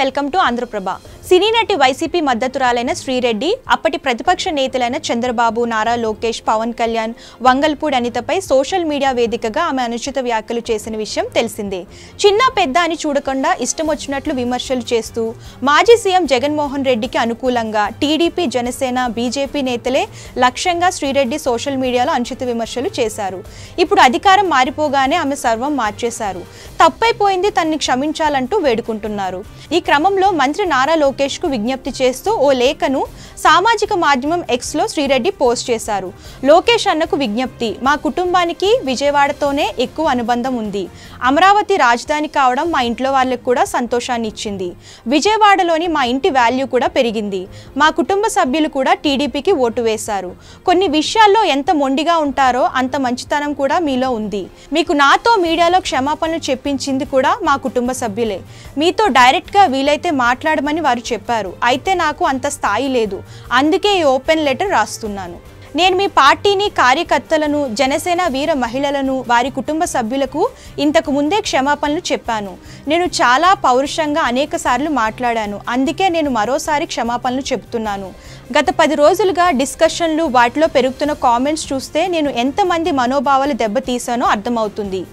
Welcome to Andhraprabha. సినీ నటి YCP మద్దతురాలైన Sri Reddy అప్పటి ప్రతిపక్ష నేతలైన చంద్రబాబు, నారా లోకేష్, పవన్ కళ్యాణ్, వంగల్పూడి అనితపై సోషల్ మీడియా వేదికగా ఆమె అనుచిత వ్యాఖ్యలు చేసిన విషయం తెలిసిందే. చిన్న పెద్ద అని చూడకుండా ఇష్టం వచ్చినట్లు విమర్శలు చేస్తూ మాజీ సీఎం జగన్మోహన్ రెడ్డికి అనుకూలంగా టీడీపీ, జనసేన, బీజేపీ నేతలే లక్ష్యంగా శ్రీరెడ్డి సోషల్ మీడియాలో అనుచిత విమర్శలు చేశారు. ఇప్పుడు అధికారం మారిపోగానే ఆమె సర్వం మార్చేశారు. తప్పైపోయింది, తనని క్షమించాలంటూ వేడుకుంటున్నారు. ఈ క్రమంలో మంత్రి నారా లోకేష్ కు విజ్ఞప్తి చేస్తూ ఓ లేఖను సామాజిక మాధ్యమం ఎక్స్ లో శ్రీరెడ్డి పోస్ట్ చేశారు. లోకేష్ అన్నకు విజ్ఞప్తి: మా కుటుంబానికి విజయవాడతోనే ఎక్కువ అనుబంధం ఉంది. అమరావతి రాజధాని కావడం మా ఇంట్లో వాళ్ళకు కూడా సంతోషాన్ని ఇచ్చింది. విజయవాడలోని మా ఇంటి వాల్యూ కూడా పెరిగింది. మా కుటుంబ సభ్యులు కూడా టీడీపీకి ఓటు వేశారు. కొన్ని విషయాల్లో ఎంత మొండిగా ఉంటారో అంత మంచితనం కూడా మీలో ఉంది. మీకు నాతో మీడియాలో క్షమాపణలు చెప్పించింది కూడా మా కుటుంబ సభ్యులే. మీతో డైరెక్ట్గా వీలైతే మాట్లాడమని వారు చెప్పారు. అయితే నాకు అంత స్థాయి లేదు. అందుకే ఈ ఓపెన్ లెటర్ రాస్తున్నాను. నేను మీ పార్టీని, కార్యకర్తలను, జనసేన వీర మహిళలను, వారి కుటుంబ సభ్యులకు ఇంతకు ముందే క్షమాపణలు చెప్పాను. నేను చాలా పౌరుషంగా అనేక సార్లు మాట్లాడాను. అందుకే నేను మరోసారి క్షమాపణలు చెబుతున్నాను. గత 10 రోజులుగా డిస్కషన్లు, వాటిలో పెరుగుతున్న కామెంట్స్ చూస్తే నేను ఎంతమంది మనోభావాలు దెబ్బతీశానో అర్థమవుతుంది.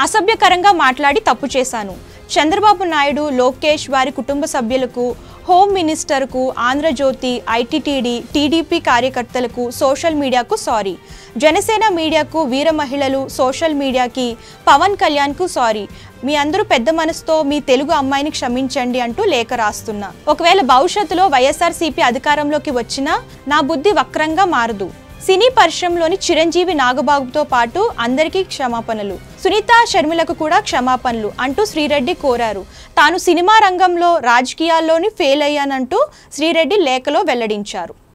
అసభ్యకరంగా మాట్లాడి తప్పు చేశాను. చంద్రబాబు నాయుడు, లోకేష్, వారి కుటుంబ సభ్యులకు, హోమ్ మినిస్టర్కు, ఆంధ్రజ్యోతి, ఐటీటీడీ, టీడీపీ కార్యకర్తలకు, సోషల్ మీడియాకు సారీ. జనసేన మీడియాకు, వీర మహిళలు, సోషల్ మీడియాకి, పవన్ కళ్యాణ్కు సారీ. మీ అందరూ పెద్ద మనసుతో మీ తెలుగు అమ్మాయిని క్షమించండి అంటూ లేఖ రాస్తున్నా. ఒకవేళ భవిష్యత్తులో వైఎస్ఆర్సీపీ అధికారంలోకి వచ్చినా నా బుద్ధి వక్రంగా మారదు. సినీ పరిశ్రమలోని చిరంజీవి, నాగబాబుతో పాటు అందరికీ క్షమాపణలు. సునీత, షర్మిలకు కూడా క్షమాపణలు అంటూ శ్రీరెడ్డి కోరారు. తాను సినిమా రంగంలో, రాజకీయాల్లోని ఫెయిల్ అయ్యానంటూ శ్రీరెడ్డి లేఖలో వెల్లడించారు.